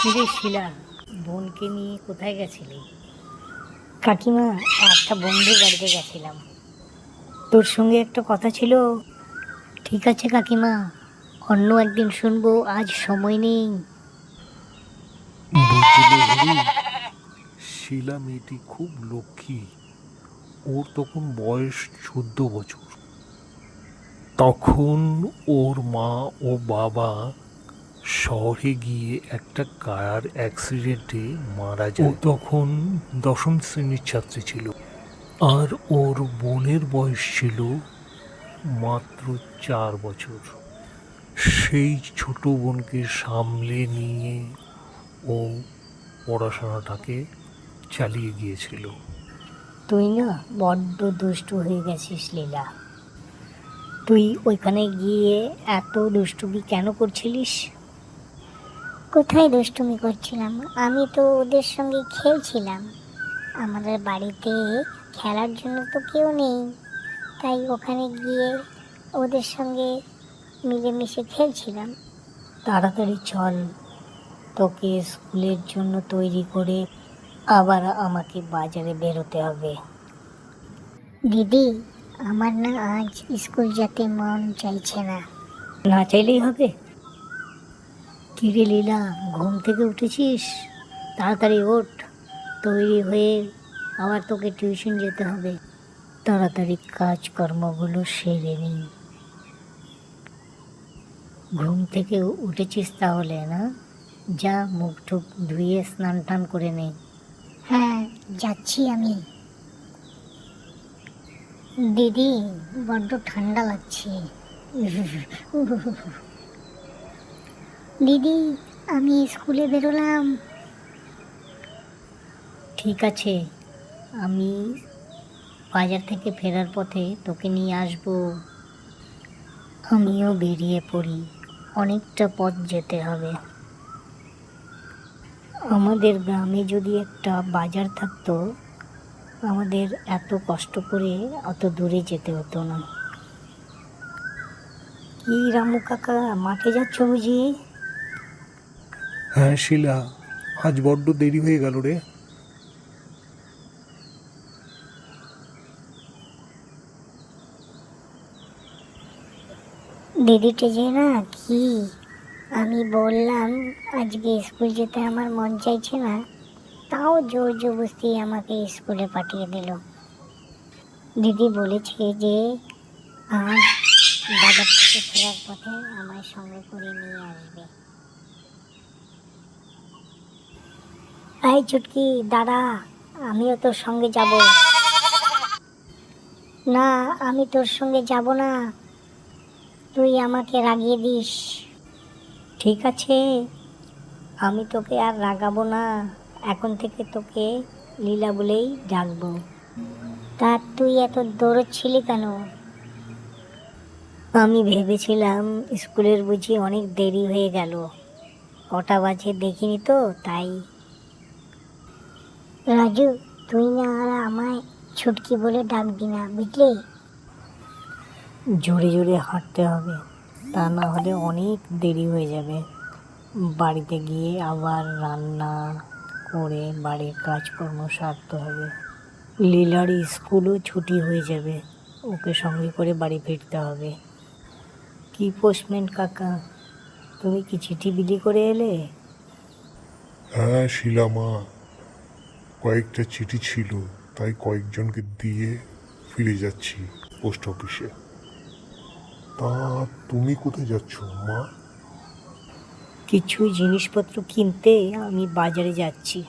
কিরে শিলা, বোনকে নিয়ে কোথায় গেছিলি? কাকিমা, একটা বন্ধুর বাড়িতে গেছিলাম। তোর সঙ্গে একটা কথা ছিল। ঠিক আছে কাকিমা, অন্য একদিন শুনবো, আজ সময় নেই। বুঝলে হরি, শিলা মেয়েটি খুব লক্ষ্মী। ওর তখন বয়স 14 বছর। তখন ওর মা ও বাবা শহরে গিয়ে একটা কার অ্যাক্সিডেন্টে মারা যায়। ও তখন দশম শ্রেণীর ছাত্রী ছিল, আর ওর বোনের বয়স ছিল মাত্র 4 বছর। সেই ছোট বোনকে সামলে নিয়ে ও পড়াশোনাটাকে চালিয়ে গিয়েছিল। তুই না বড্ড দুষ্টু হয়ে গেছিস লীলা। তুই ওইখানে গিয়ে এত দুষ্টুমি কেন করছিলিস? কোথায় দুষ্টুমি করছিলাম? আমি তো ওদের সঙ্গে খেলছিলাম। আমাদের বাড়িতে খেলার জন্য তো কেউ নেই, তাই ওখানে গিয়ে ওদের সঙ্গে মিলেমিশে খেলছিলাম। তাড়াতাড়ি চল, তোকে স্কুলের জন্য তৈরি করে আবার আমাকে বাজারে বেরোতে হবে। দিদি, আমার না আজ স্কুল যেতে মন চাইছে না। না চাইলেই হবে? কিরে লীলা, ঘুম থেকে উঠেছিস? তাড়াতাড়ি ওঠ, তৈরি হয়ে আবার তোকে টিউশন যেতে হবে। তাড়াতাড়ি কাজকর্মগুলো সেরে নি। ঘুম থেকে উঠেছিস তাহলে, না? যা, মুখ টুক ধুয়ে স্নান টান করে নে। হ্যাঁ, যাচ্ছি আমি। দিদি, বড্ড ঠান্ডা লাগছে। দিদি, আমি স্কুলে বেরোলাম। ঠিক আছে, আমি বাজার থেকে ফেরার পথে তোকে নিয়ে আসবো। আমিও বেরিয়ে পড়ি, অনেকটা পথ যেতে হবে। আমাদের গ্রামে যদি একটা বাজার থাকতো, আমাদের এত কষ্ট করে অত দূরে যেতে হতো না। কি রামু কাকা, মাঠে যাচ্ছ বুঝি? হ্যাঁ শিলা, আজ বড্ড দেরি হয়ে গেল রে। দিদিটা যে না কি, আমি বললাম আজকে স্কুল যেতে আমার মন চাইছে না, তাও জোর জবরদস্তি আমাকে স্কুলে পাঠিয়ে দিল। দিদি বলেছে যে আজ বাজার থেকে ফেরার পথে আমায় সঙ্গে করে নিয়ে আসবে। এই চুটকি দাদা, আমিও তোর সঙ্গে যাব। না, আমি তোর সঙ্গে যাব না, তুই আমাকে রাগিয়ে দিস। ঠিক আছে, আমি তোকে আর রাগাবো না, এখন থেকে তোকে লীলা বলেই ডাকবো। তা তুই এত দৌড়চ্ছিলি কেন? আমি ভেবেছিলাম স্কুলের বুঝি অনেক দেরি হয়ে গেল, কটা বাজে দেখিনি তো, তাই। রাজু, তুই না আর আমায় ছুটকি বলে ডাকবি না, বুঝলি? জোরে জোরে হাঁটতে হবে, তা না হলে অনেক দেরি হয়ে যাবে। বাড়িতে গিয়ে আবার রান্না করে বাড়ির কাজকর্ম সারতে হবে। লীলার স্কুলও ছুটি হয়ে যাবে, ওকে সঙ্গে করে বাড়ি ফিরতে হবে। কি পোস্টম্যান কাকা, তুমি কি চিঠি বিলি করে এলে? হ্যাঁ শিলা মা, কয়েকটা চিঠি ছিল, তাই কয়েকজনকে দিয়ে ফিরে যাচ্ছি পোস্ট অফিসে। তা তুমি কোথায় যাচ্ছ মা? কিছু জিনিসপত্র কিনতে আমি বাজারে যাচ্ছি।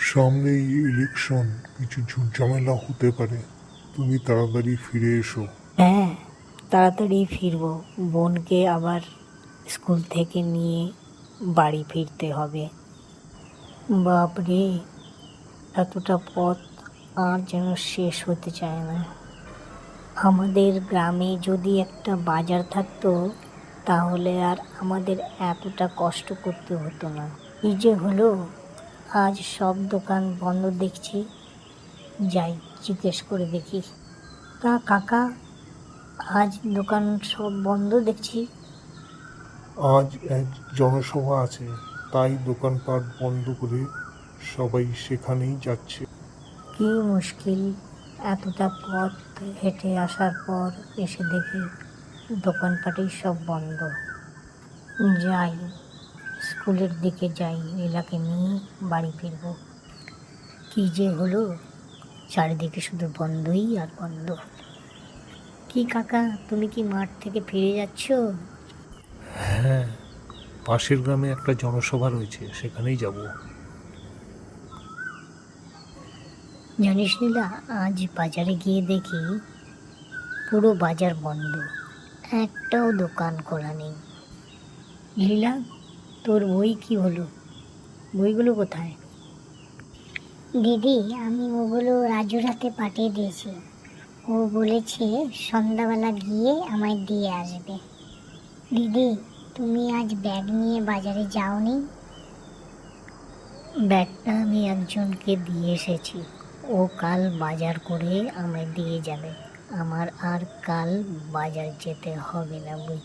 সামনে ইলেকশন, কিছু ঝুটঝামেলা হতে পারে, তুমি তাড়াতাড়ি ফিরে এসো। হ্যাঁ, তাড়াতাড়ি ফিরবো, বোনকে আবার স্কুল থেকে নিয়ে বাড়ি ফিরতে হবে। বাপরে, এতটা পথ আর যেন শেষ হতে চায় না। আমাদের গ্রামে যদি একটা বাজার থাকতো, তাহলে আর আমাদের এতটা কষ্ট করতে হতো না। কি যে হলো, আজ সব দোকান বন্ধ দেখছি। যাই, জিজ্ঞেস করে দেখি। তা কাকা, আজ দোকান সব বন্ধ দেখছি। আজ এক জনসভা আছে, তাই দোকানপাট বন্ধ করে সবাই সেখানেই যাচ্ছে। কি মুশকিল, এতটা পথ হেঁটে আসার পর এসে দেখি দোকানপাটেই সব বন্ধ। যাই, স্কুলের দিকে যাই, লীলাকে নিয়ে বাড়ি ফিরব। কী যে হলো, চারিদিকে শুধু বন্ধই আর বন্ধ। কি কাকা, তুমি কি মাঠ থেকে ফিরে যাচ্ছ? হ্যাঁ, পাশের গ্রামে একটা জনসভা রয়েছে, সেখানেই যাব। জানিস লীলা, আজ বাজারে গিয়ে দেখি পুরো বাজার বন্ধ, একটাও দোকান খোলা নেই। লীলা, তোর বই কি হলো? বইগুলো কোথায়? দিদি, আমি ওগুলো রাজুর হাতে পাঠিয়ে দিয়েছি। ও বলেছে সন্ধ্যাবেলা গিয়ে আমায় দিয়ে আসবে। দিদি, তুমি আজ ব্যাগ নিয়ে বাজারে যাওনি? ব্যাগটা আমি একজনকে দিয়ে এসেছি, ও কাল বাজার করে আমায় দিয়ে যাবে। আমার আর কাল বাজার যেতে হবে না, বুঝ